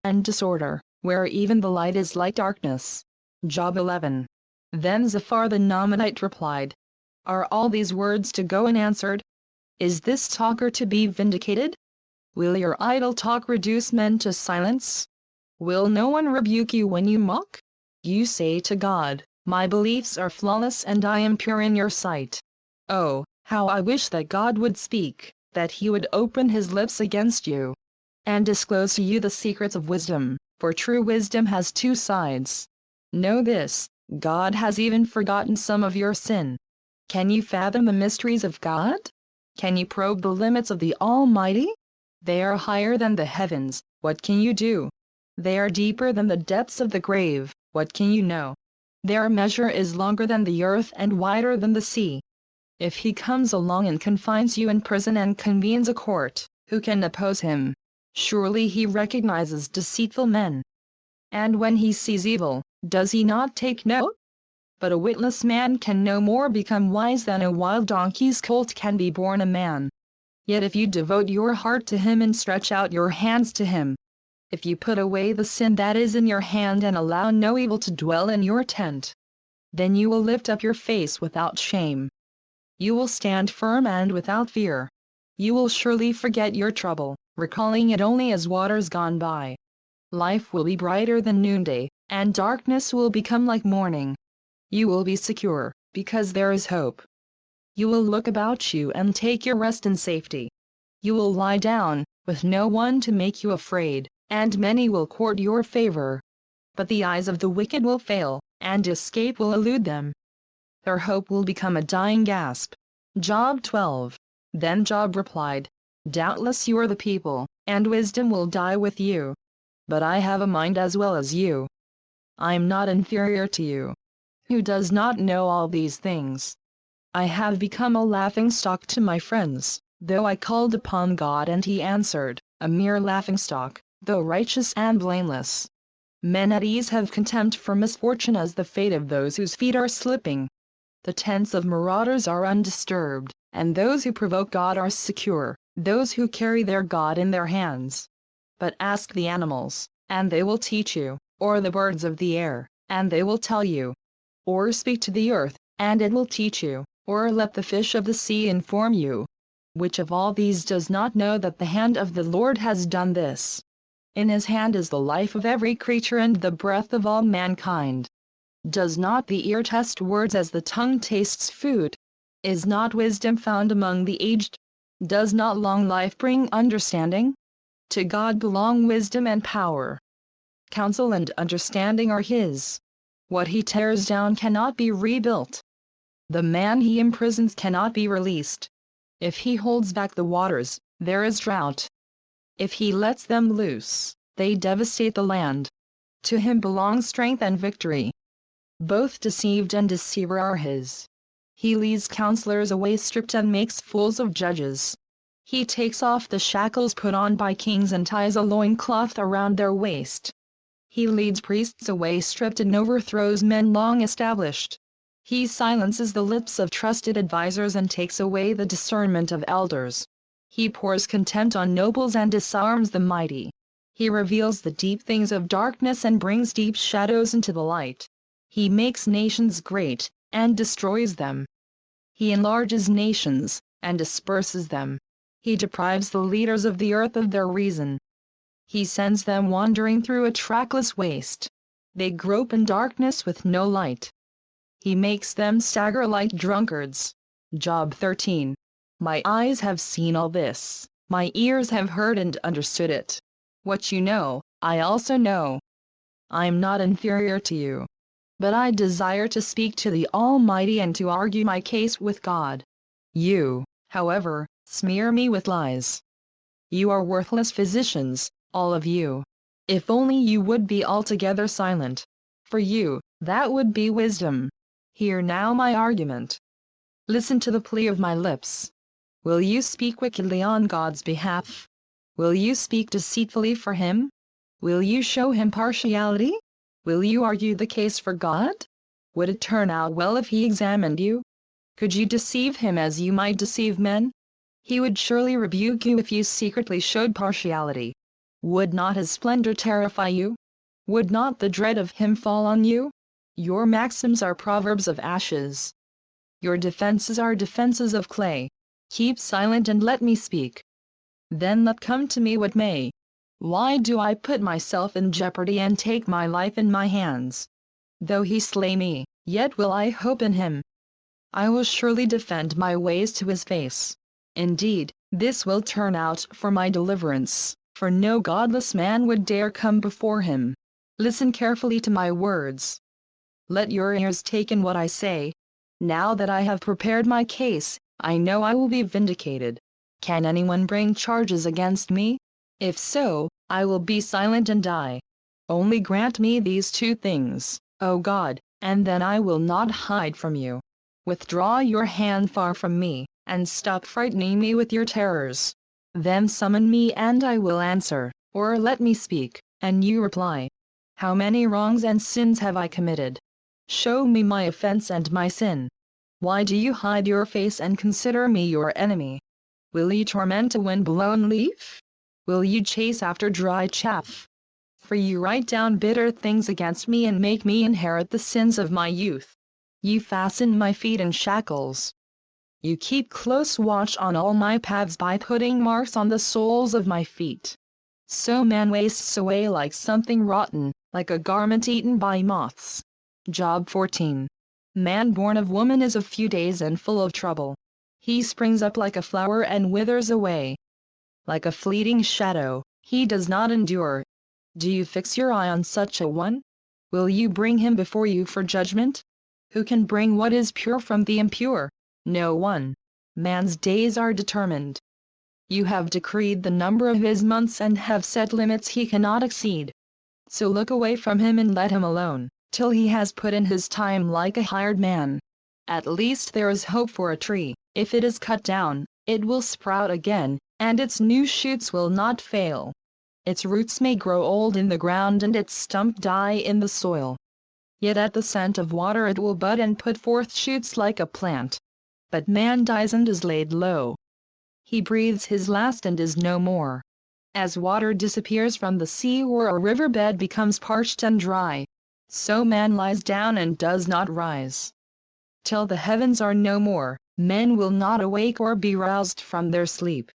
and disorder, where even the light is like darkness. Job 11. Then Zophar the Naamanite replied, Are all these words to go unanswered? Is this talker to be vindicated? Will your idle talk reduce men to silence? Will no one rebuke you when you mock? You say to God, My beliefs are flawless and I am pure in your sight. Oh, how I wish that God would speak, that he would open his lips against you, and disclose to you the secrets of wisdom, for true wisdom has two sides. Know this, God has even forgotten some of your sin. Can you fathom the mysteries of God? Can you probe the limits of the Almighty? They are higher than the heavens, what can you do? They are deeper than the depths of the grave, what can you know? Their measure is longer than the earth and wider than the sea. If he comes along and confines you in prison and convenes a court, who can oppose him? Surely he recognizes deceitful men. And when he sees evil, does he not take note? But a witless man can no more become wise than a wild donkey's colt can be born a man. Yet if you devote your heart to him and stretch out your hands to him, if you put away the sin that is in your hand and allow no evil to dwell in your tent, then you will lift up your face without shame. You will stand firm and without fear. You will surely forget your trouble, recalling it only as waters gone by. Life will be brighter than noonday, and darkness will become like morning. You will be secure, because there is hope. You will look about you and take your rest in safety. You will lie down, with no one to make you afraid, and many will court your favor. But the eyes of the wicked will fail, and escape will elude them. Their hope will become a dying gasp. Job 12. Then Job replied, Doubtless you are the people, and wisdom will die with you. But I have a mind as well as you. I am not inferior to you. Who does not know all these things? I have become a laughingstock to my friends, though I called upon God and he answered, a mere laughingstock, though righteous and blameless. Men at ease have contempt for misfortune as the fate of those whose feet are slipping. The tents of marauders are undisturbed, and those who provoke God are secure, those who carry their God in their hands. But ask the animals, and they will teach you, or the birds of the air, and they will tell you. Or speak to the earth, and it will teach you, or let the fish of the sea inform you. Which of all these does not know that the hand of the Lord has done this? In his hand is the life of every creature and the breath of all mankind. Does not the ear test words as the tongue tastes food? Is not wisdom found among the aged? Does not long life bring understanding? To God belong wisdom and power. Counsel and understanding are his. What he tears down cannot be rebuilt. The man he imprisons cannot be released. If he holds back the waters, there is drought. If he lets them loose, they devastate the land. To him belong strength and victory. Both deceived and deceiver are his. He leads counselors away stripped and makes fools of judges. He takes off the shackles put on by kings and ties a loincloth around their waist. He leads priests away stripped and overthrows men long established. He silences the lips of trusted advisers and takes away the discernment of elders. He pours contempt on nobles and disarms the mighty. He reveals the deep things of darkness and brings deep shadows into the light. He makes nations great, and destroys them. He enlarges nations, and disperses them. He deprives the leaders of the earth of their reason. He sends them wandering through a trackless waste. They grope in darkness with no light. He makes them stagger like drunkards. Job 13. My eyes have seen all this, my ears have heard and understood it. What you know, I also know. I am not inferior to you. But I desire to speak to the Almighty and to argue my case with God. You, however, smear me with lies. You are worthless physicians, all of you. If only you would be altogether silent. For you, that would be wisdom. Hear now my argument. Listen to the plea of my lips. Will you speak wickedly on God's behalf? Will you speak deceitfully for him? Will you show him partiality? Will you argue the case for God? Would it turn out well if he examined you? Could you deceive him as you might deceive men? He would surely rebuke you if you secretly showed partiality. Would not his splendor terrify you? Would not the dread of him fall on you? Your maxims are proverbs of ashes. Your defenses are defenses of clay. Keep silent and let me speak. Then let come to me what may. Why do I put myself in jeopardy and take my life in my hands? Though he slay me, yet will I hope in him. I will surely defend my ways to his face. Indeed, this will turn out for my deliverance, for no godless man would dare come before him. Listen carefully to my words. Let your ears take in what I say. Now that I have prepared my case, I know I will be vindicated. Can anyone bring charges against me? If so, I will be silent and die. Only grant me these two things, O God, and then I will not hide from you. Withdraw your hand far from me, and stop frightening me with your terrors. Then summon me and I will answer, or let me speak, and you reply. How many wrongs and sins have I committed? Show me my offense and my sin. Why do you hide your face and consider me your enemy? Will you torment a wind-blown leaf? Will you chase after dry chaff? For you write down bitter things against me and make me inherit the sins of my youth. You fasten my feet in shackles. You keep close watch on all my paths by putting marks on the soles of my feet. So man wastes away like something rotten, like a garment eaten by moths. Job 14. Man born of woman is of few days and full of trouble. He springs up like a flower and withers away. Like a fleeting shadow, he does not endure. Do you fix your eye on such a one? Will you bring him before you for judgment? Who can bring what is pure from the impure? No one. Man's days are determined. You have decreed the number of his months and have set limits he cannot exceed. So look away from him and let him alone, till he has put in his time like a hired man. At least there is hope for a tree. If it is cut down, it will sprout again, and its new shoots will not fail. Its roots may grow old in the ground and its stump die in the soil. Yet at the scent of water it will bud and put forth shoots like a plant. But man dies and is laid low. He breathes his last and is no more. As water disappears from the sea or a riverbed becomes parched and dry, so man lies down and does not rise. Till the heavens are no more, men will not awake or be roused from their sleep.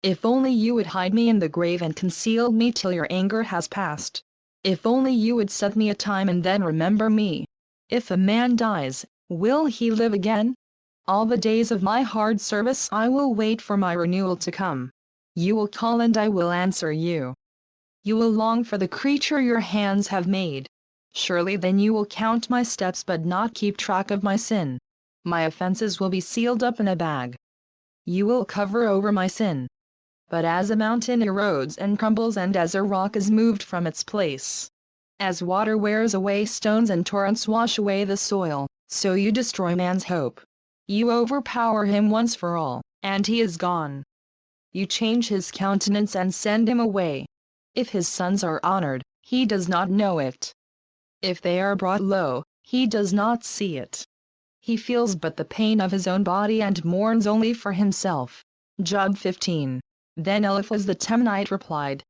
If only you would hide me in the grave and conceal me till your anger has passed. If only you would set me a time and then remember me. If a man dies, will he live again? All the days of my hard service I will wait for my renewal to come. You will call and I will answer you. You will long for the creature your hands have made. Surely then you will count my steps but not keep track of my sin. My offenses will be sealed up in a bag. You will cover over my sin. But as a mountain erodes and crumbles and as a rock is moved from its place, as water wears away stones and torrents wash away the soil, so you destroy man's hope. You overpower him once for all, and he is gone. You change his countenance and send him away. If his sons are honored, he does not know it. If they are brought low, he does not see it. He feels but the pain of his own body and mourns only for himself. Job 15. Then Eliphaz the Temanite replied,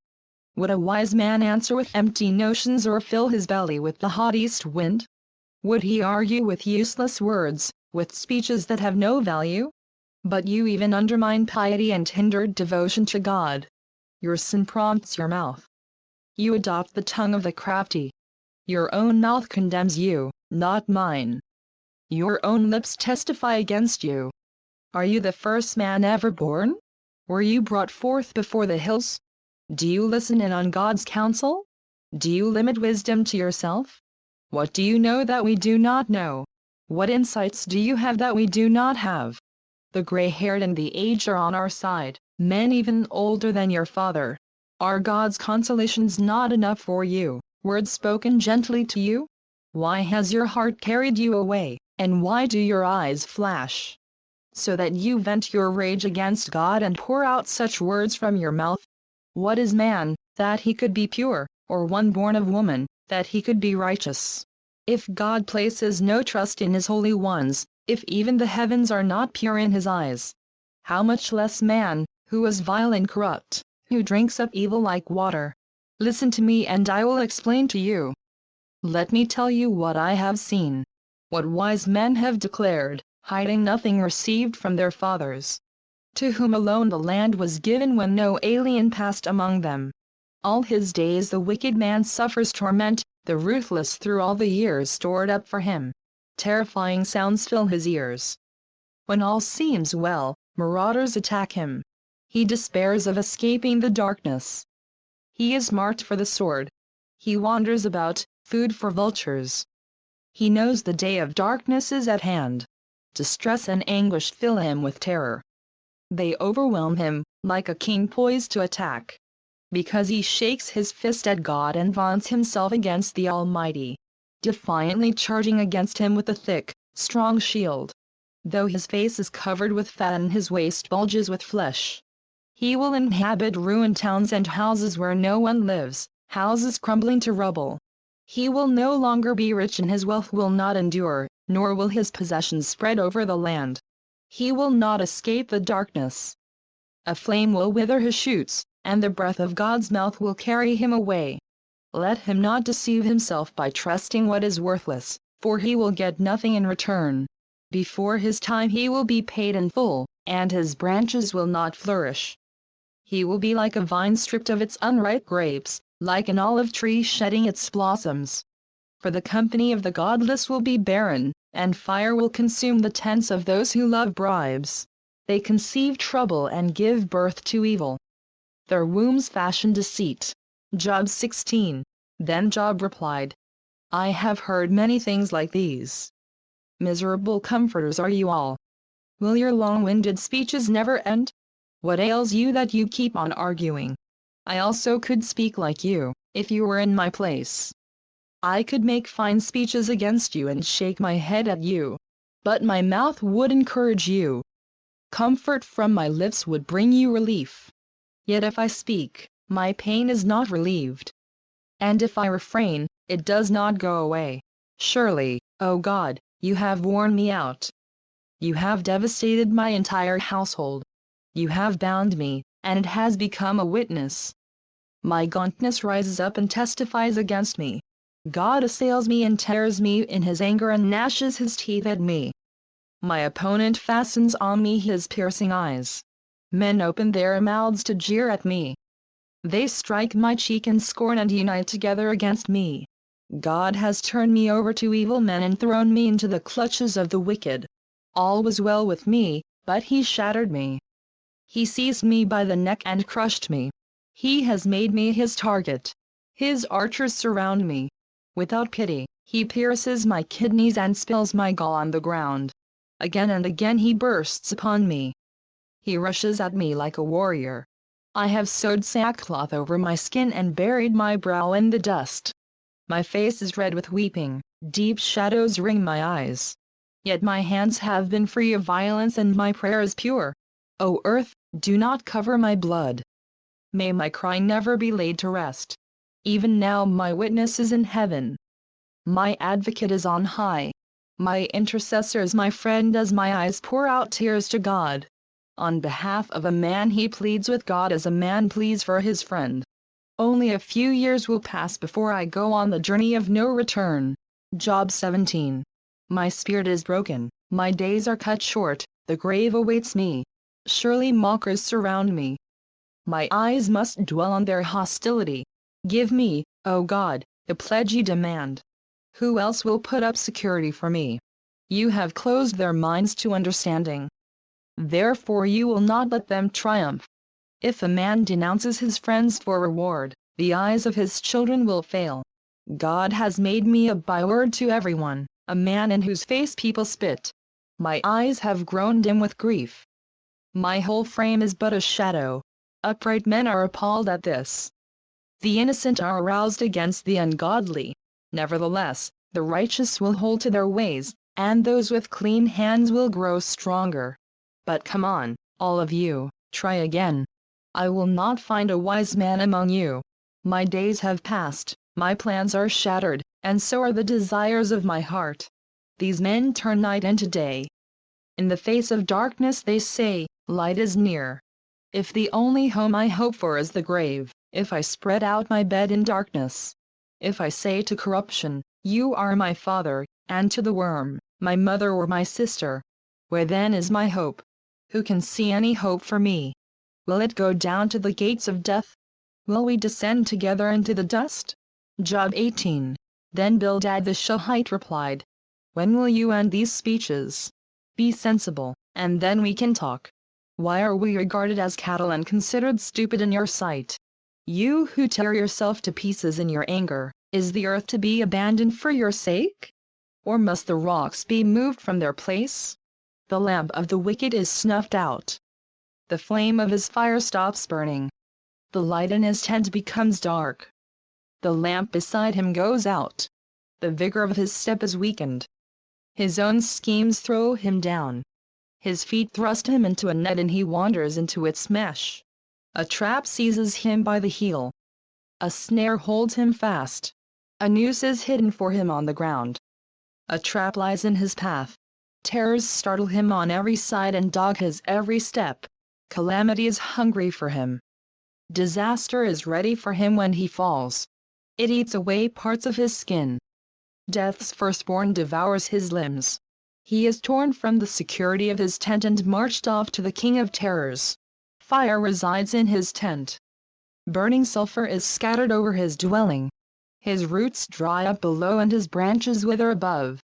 Would a wise man answer with empty notions or fill his belly with the hot east wind? Would he argue with useless words, with speeches that have no value? But you even undermine piety and hinder devotion to God. Your sin prompts your mouth. You adopt the tongue of the crafty. Your own mouth condemns you, not mine. Your own lips testify against you. Are you the first man ever born? Were you brought forth before the hills? Do you listen in on God's counsel? Do you limit wisdom to yourself? What do you know that we do not know? What insights do you have that we do not have? The gray-haired and the aged are on our side, men even older than your father. Are God's consolations not enough for you, words spoken gently to you? Why has your heart carried you away, and why do your eyes flash? So that you vent your rage against God and pour out such words from your mouth? What is man, that he could be pure, or one born of woman, that he could be righteous? If God places no trust in his holy ones, if even the heavens are not pure in his eyes, how much less man, who is vile and corrupt, who drinks up evil like water, Listen to me and I will explain to you. Let me tell you what I have seen. What wise men have declared, hiding nothing received from their fathers, to whom alone the land was given when no alien passed among them. All his days the wicked man suffers torment, the ruthless through all the years stored up for him. Terrifying sounds fill his ears. When all seems well, marauders attack him. He despairs of escaping the darkness. He is marked for the sword. He wanders about, food for vultures. He knows the day of darkness is at hand. Distress and anguish fill him with terror. They overwhelm him, like a king poised to attack, because he shakes his fist at God and vaunts himself against the Almighty, defiantly charging against him with a thick, strong shield. Though his face is covered with fat and his waist bulges with flesh, he will inhabit ruined towns and houses where no one lives, houses crumbling to rubble. He will no longer be rich and his wealth will not endure, nor will his possessions spread over the land. He will not escape the darkness. A flame will wither his shoots, and the breath of God's mouth will carry him away. Let him not deceive himself by trusting what is worthless, for he will get nothing in return. Before his time he will be paid in full, and his branches will not flourish. He will be like a vine stripped of its unripe grapes, like an olive tree shedding its blossoms. For the company of the godless will be barren, and fire will consume the tents of those who love bribes. They conceive trouble and give birth to evil. Their wombs fashion deceit. Job 16. Then Job replied, I have heard many things like these. Miserable comforters are you all. Will your long-winded speeches never end? What ails you that you keep on arguing? I also could speak like you, if you were in my place. I could make fine speeches against you and shake my head at you, but my mouth would encourage you. Comfort from my lips would bring you relief. Yet if I speak, my pain is not relieved. And if I refrain, it does not go away. Surely, O God, you have worn me out. You have devastated my entire household. You have bound me, and it has become a witness. My gauntness rises up and testifies against me. God assails me and tears me in his anger and gnashes his teeth at me. My opponent fastens on me his piercing eyes. Men open their mouths to jeer at me. They strike my cheek in scorn and unite together against me. God has turned me over to evil men and thrown me into the clutches of the wicked. All was well with me, but he shattered me. He seized me by the neck and crushed me. He has made me his target. His archers surround me. Without pity, he pierces my kidneys and spills my gall on the ground. Again and again he bursts upon me. He rushes at me like a warrior. I have sewed sackcloth over my skin and buried my brow in the dust. My face is red with weeping, deep shadows ring my eyes. Yet my hands have been free of violence and my prayer is pure. O earth, do not cover my blood. May my cry never be laid to rest. Even now my witness is in heaven. My advocate is on high. My intercessor is my friend as my eyes pour out tears to God. On behalf of a man he pleads with God as a man pleads for his friend. Only a few years will pass before I go on the journey of no return. Job 17. My spirit is broken, my days are cut short, the grave awaits me. Surely mockers surround me. My eyes must dwell on their hostility. Give me, O God, the pledge you demand. Who else will put up security for me? You have closed their minds to understanding. Therefore you will not let them triumph. If a man denounces his friends for reward, the eyes of his children will fail. God has made me a byword to everyone, a man in whose face people spit. My eyes have grown dim with grief. My whole frame is but a shadow. Upright men are appalled at this. The innocent are aroused against the ungodly. Nevertheless, the righteous will hold to their ways, and those with clean hands will grow stronger. But come on, all of you, try again. I will not find a wise man among you. My days have passed, my plans are shattered, and so are the desires of my heart. These men turn night into day. In the face of darkness they say, light is near. If the only home I hope for is the grave, if I spread out my bed in darkness, if I say to corruption, you are my father, and to the worm, my mother or my sister, where then is my hope? Who can see any hope for me? Will it go down to the gates of death? Will we descend together into the dust? Job 18. Then Bildad the Shuhite replied, when will you end these speeches? Be sensible, and then we can talk. Why are we regarded as cattle and considered stupid in your sight? You who tear yourself to pieces in your anger, is the earth to be abandoned for your sake? Or must the rocks be moved from their place? The lamp of the wicked is snuffed out. The flame of his fire stops burning. The light in his tent becomes dark. The lamp beside him goes out. The vigor of his step is weakened. His own schemes throw him down. His feet thrust him into a net and he wanders into its mesh. A trap seizes him by the heel. A snare holds him fast. A noose is hidden for him on the ground. A trap lies in his path. Terrors startle him on every side and dog his every step. Calamity is hungry for him. Disaster is ready for him when he falls. It eats away parts of his skin. Death's firstborn devours his limbs. He is torn from the security of his tent and marched off to the king of terrors. Fire resides in his tent. Burning sulfur is scattered over his dwelling. His roots dry up below and his branches wither above.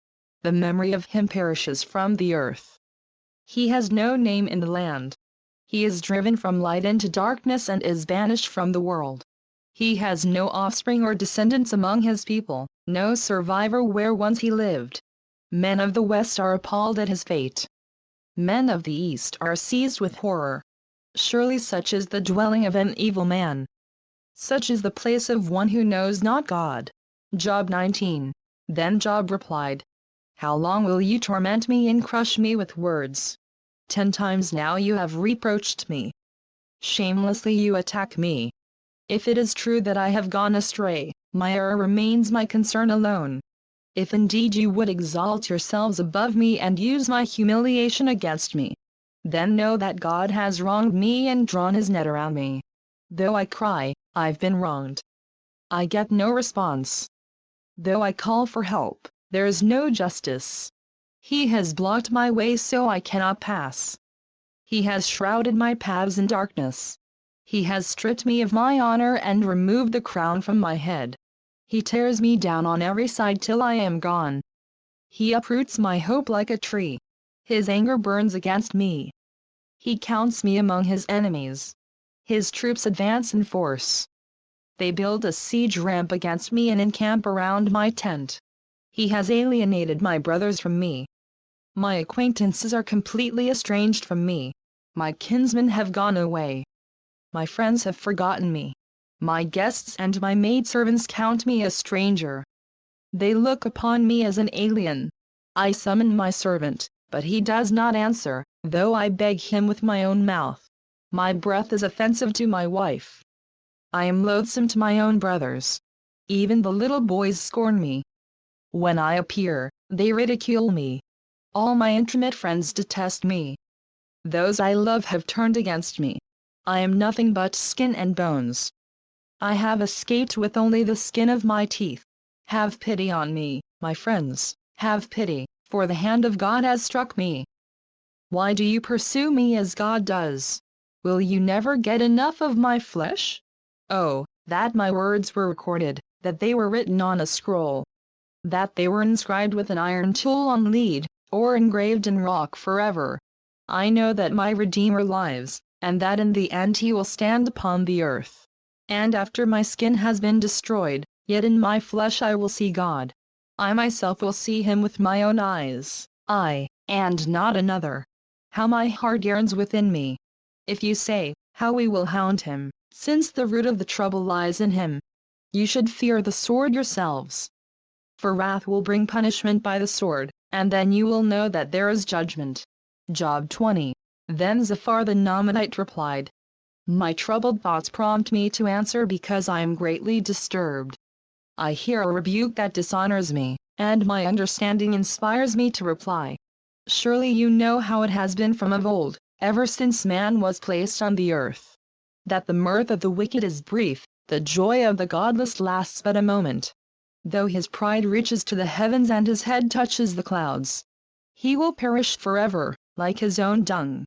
The memory of him perishes from the earth. He has no name in the land. He is driven from light into darkness and is banished from the world. He has no offspring or descendants among his people, no survivor where once he lived. Men of the West are appalled at his fate. Men of the East are seized with horror. Surely such is the dwelling of an evil man. Such is the place of one who knows not God. Job 19. Then Job replied, how long will you torment me and crush me with words? 10 times now you have reproached me. Shamelessly you attack me. If it is true that I have gone astray, my error remains my concern alone. If indeed you would exalt yourselves above me and use my humiliation against me, then know that God has wronged me and drawn his net around me. Though I cry, I've been wronged. I get no response. Though I call for help, there is no justice. He has blocked my way so I cannot pass. He has shrouded my paths in darkness. He has stripped me of my honor and removed the crown from my head. He tears me down on every side till I am gone. He uproots my hope like a tree. His anger burns against me. He counts me among his enemies. His troops advance in force. They build a siege ramp against me and encamp around my tent. He has alienated my brothers from me. My acquaintances are completely estranged from me. My kinsmen have gone away. My friends have forgotten me. My guests and my maidservants count me a stranger. They look upon me as an alien. I summon my servant, but he does not answer, though I beg him with my own mouth. My breath is offensive to my wife. I am loathsome to my own brothers. Even the little boys scorn me. When I appear, they ridicule me. All my intimate friends detest me. Those I love have turned against me. I am nothing but skin and bones. I have escaped with only the skin of my teeth. Have pity on me, my friends, have pity, for the hand of God has struck me. Why do you pursue me as God does? Will you never get enough of my flesh? Oh, that my words were recorded, that they were written on a scroll, that they were inscribed with an iron tool on lead, or engraved in rock forever. I know that my Redeemer lives, and that in the end he will stand upon the earth. And after my skin has been destroyed, yet in my flesh I will see God. I myself will see him with my own eyes, I, and not another. How my heart yearns within me. If you say, how we will hound him, since the root of the trouble lies in him, you should fear the sword yourselves. For wrath will bring punishment by the sword, and then you will know that there is judgment. Job 20. Then Zophar the Naamanite replied, my troubled thoughts prompt me to answer because I am greatly disturbed. I hear a rebuke that dishonors me, and my understanding inspires me to reply. Surely you know how it has been from of old, ever since man was placed on the earth, that the mirth of the wicked is brief, The joy of the godless lasts but a moment. Though his pride reaches to the heavens and his head touches the clouds, he will perish forever, like his own dung.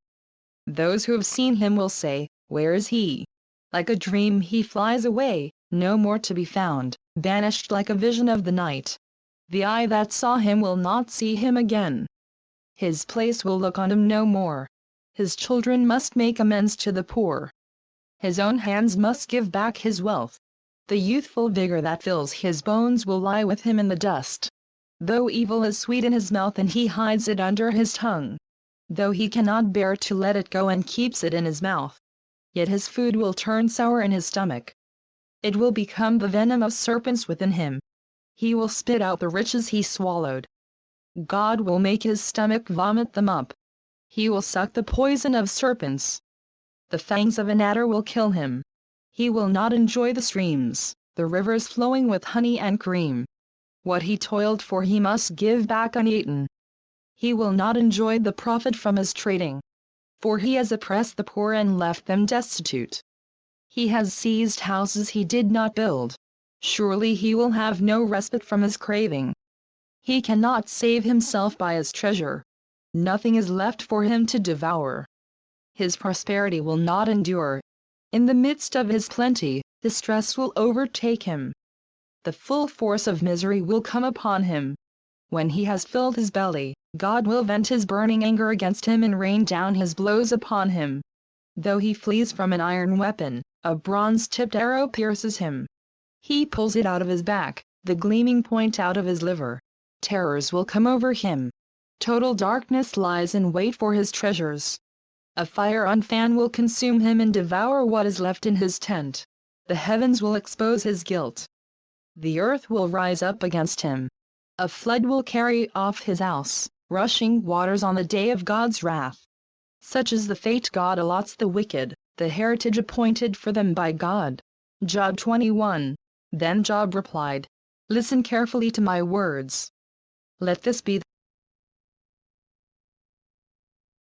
Those who have seen him will say, "Where is he?" Like a dream he flies away, no more to be found, banished like a vision of the night. The eye that saw him will not see him again. His place will look on him no more. His children must make amends to the poor. His own hands must give back his wealth. The youthful vigor that fills his bones will lie with him in the dust. Though evil is sweet in his mouth and he hides it under his tongue, though he cannot bear to let it go and keeps it in his mouth, yet his food will turn sour in his stomach. It will become the venom of serpents within him. He will spit out the riches he swallowed. God will make his stomach vomit them up. He will suck the poison of serpents. The fangs of an adder will kill him. He will not enjoy the streams, the rivers flowing with honey and cream. What he toiled for he must give back uneaten. He will not enjoy the profit from his trading, for he has oppressed the poor and left them destitute. He has seized houses he did not build. Surely he will have no respite from his craving. He cannot save himself by his treasure. Nothing is left for him to devour. His prosperity will not endure. In the midst of his plenty, distress will overtake him. The full force of misery will come upon him. When he has filled his belly, God will vent his burning anger against him and rain down his blows upon him. Though he flees from an iron weapon, a bronze-tipped arrow pierces him. He pulls it out of his back, the gleaming point out of his liver. Terrors will come over him. Total darkness lies in wait for his treasures. A fire unfanned will consume him and devour what is left in his tent. The heavens will expose his guilt. The earth will rise up against him. A flood will carry off his house, rushing waters on the day of God's wrath. Such is the fate God allots the wicked, the heritage appointed for them by God. Job 21. Then Job replied, "Listen carefully to my words. Let this be